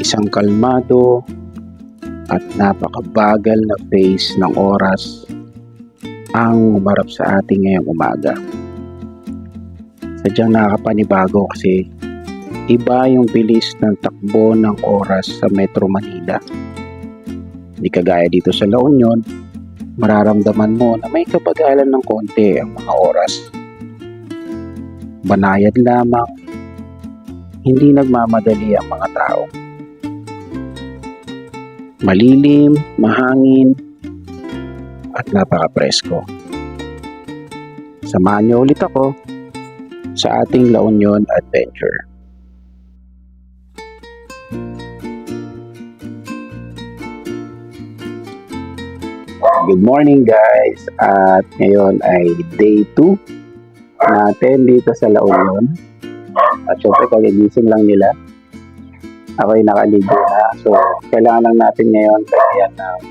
Isang kalmado at napakabagal na pace ng oras ang umarap sa ating ngayong umaga. Sadyang nakakapanibago kasi iba yung bilis ng takbo ng oras sa Metro Manila. Hindi kagaya dito sa La Union, mararamdaman mo na may kabagalan ng konti ang mga oras. Banayad lamang, hindi nagmamadali ang mga tao. Malilim, mahangin, at napaka-presko. Samahan niyo ulit ako sa ating La Union Adventure. Good morning guys! At ngayon ay day 2 natin dito sa La Union. At syempre kagigising lang nila. Ako'y nakaligo na. So, kailangan lang natin ngayon kaya ng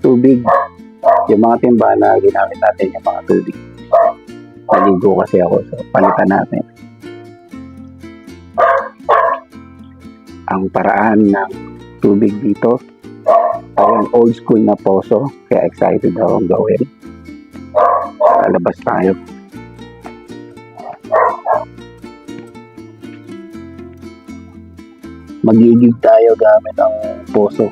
tubig. Yung mga timba na ginamit natin yung mga tubig. Naligo kasi ako. So, palitan natin. Ang paraan ng tubig dito ay ang old school na poso. Kaya excited akong gawin. Lalabas tayo. Magigig tayo gamit ang poso.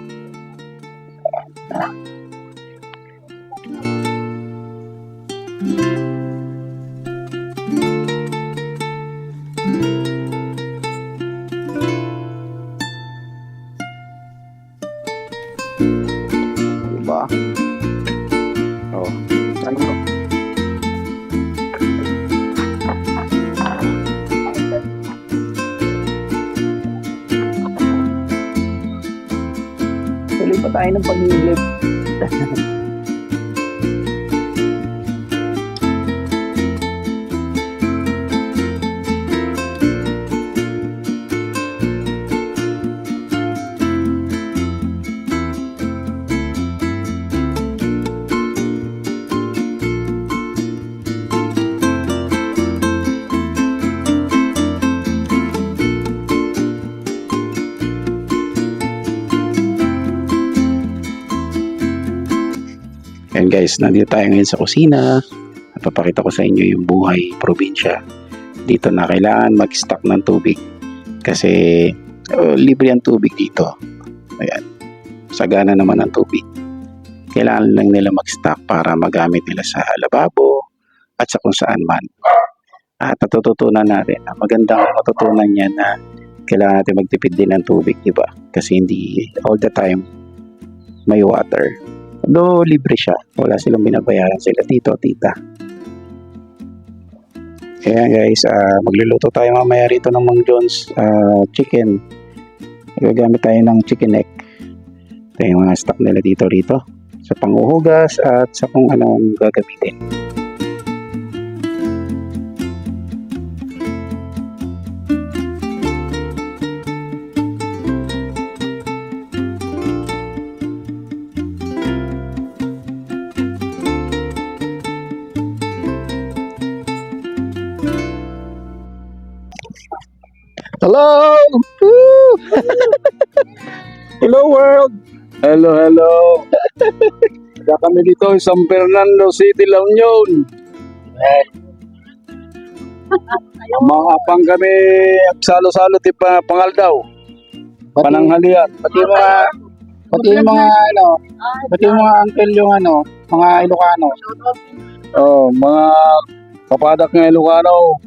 Diba? Oh, ano to? Tuloy pa tayo ng pag-iiglip. Ayan guys, nandito tayo ngayon sa kusina. Papakita ko sa inyo yung buhay probinsya. Dito na kailangan mag-stock ng tubig. Kasi libre ang tubig dito. Ayan. Sagana naman ang tubig. Kailangan lang nila mag-stock para magamit nila sa lababo at sa kung saan man. At natututunan natin. Magandang matutunan niya na kailangan natin magtipid din ng tubig, diba? Kasi hindi all the time may water. Do libre siya. Wala silang binabayaran sila tito, tita. Kaya guys, magluluto tayo mamaya rito ng Mang John's chicken. Gagamit tayo ng chicken neck. Ito yung mga stock nila rito. Sa panguhugas at sa kung anong gagamitin. Hello! Woo! Hello world! Hello. Kaya kami dito San Fernando City, La Union. Mga pang kami salo-salo tipa pangaldaw. Pananghalian. Pati yung mga uncle yung mga Ilocano. Oh, mga kapadak ng Ilocano.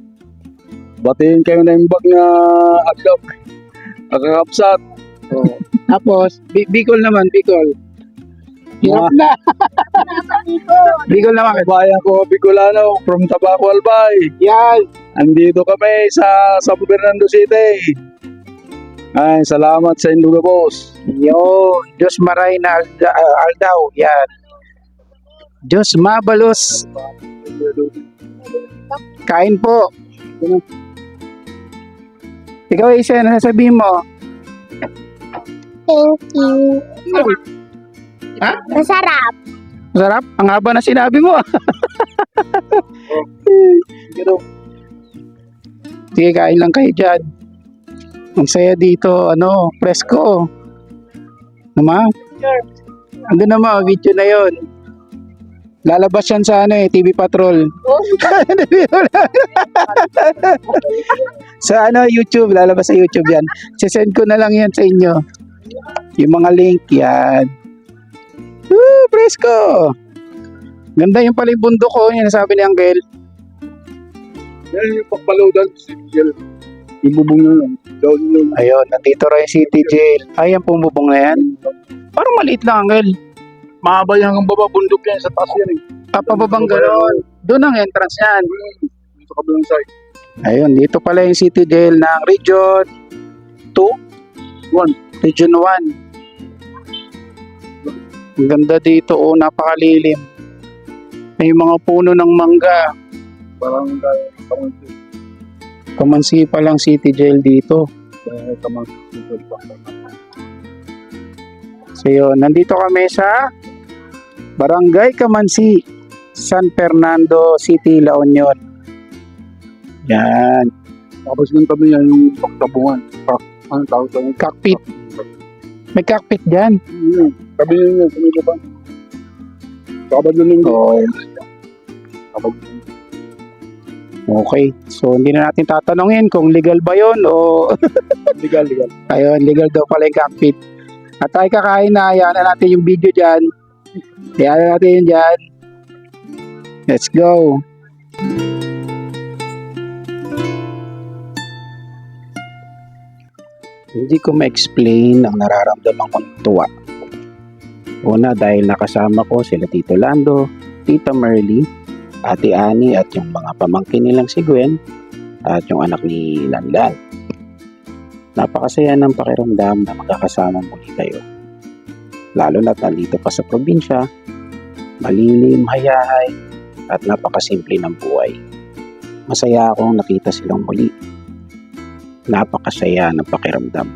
Batiin kayo na imbag na adlok. Nakakapsat. Oh. Tapos, Bicol naman, Bicol. Hirap na. Bicol naman. Bayan ko, Bicolano, from Tabaco, Albay. Yan. Andito kami sa San Fernando City. Ay, salamat sa Induga boss. Yun. Diyos maray na aldaw. Yan. Diyos mabalos. Kain po. Ikaw, Isa, nasasabihin mo? Thank you. Ha? Masarap. Masarap? Ang haba na sinabi mo. Sige, kain lang kayo dyan. Ang saya dito, presko. Nama? Ando na video na yon. Lalabas yan sa TV Patrol. Sa YouTube, lalabas sa YouTube yan. Sisend ko na lang yan sa inyo. Yung mga link yan. Woo, presko! Ganda yung pala yung bundok ko, yung nasabi ni Uncle. Yan yung pagpaloadan. Ibubong nyo lang. Down nyo lang. Ayun, nandito rin yung City Jail. Ay, ang pumubong na yan. Parang maliit lang, Uncle. Mahaba yan ang baba. Bundok yan. Sa taas yan Pababang gano'n. Doon ang entrance yan. Sa kabilang side. Ayun, dito pala yung City Jail ng Region 2? 1. Region 1. Ang ganda dito, napakalilim. May mga puno ng mangga. Parang gaya kamansi. Kamansi pa lang City Jail dito. Gaya kamansi. So yun, nandito kami sa Barangay Kamansi, San Fernando City, La Union. Yan, Tapos yung tabi yan yung pagtabungan. Anong tawag sa yung cockpit. May cockpit dyan. Tabi yun yun. Kumilo ba? Sabado linggo. Oo. Sabado. Okay, so hindi na natin tatanungin kung legal ba yun o Legal. ayun, legal daw pala yung cockpit. At tayo kakain na, hayaan na natin yung video dyan. Hayaan na natin yun dyan. Let's go. Hindi ko ma-explain ang nararamdaman kong tuwa. Una dahil nakasama ko sila Tito Lando, Tita Merly, Ate Annie at yung mga pamangkin nilang si Gwen at yung anak ni Lanlan. Napakasaya ng pakiramdam na magkakasama muli kayo. Lalo na't nandito pa sa probinsya, malilim, hayahay at napakasimple ng buhay. Masaya akong nakita silang muli. Napakasaya ng pakiramdam.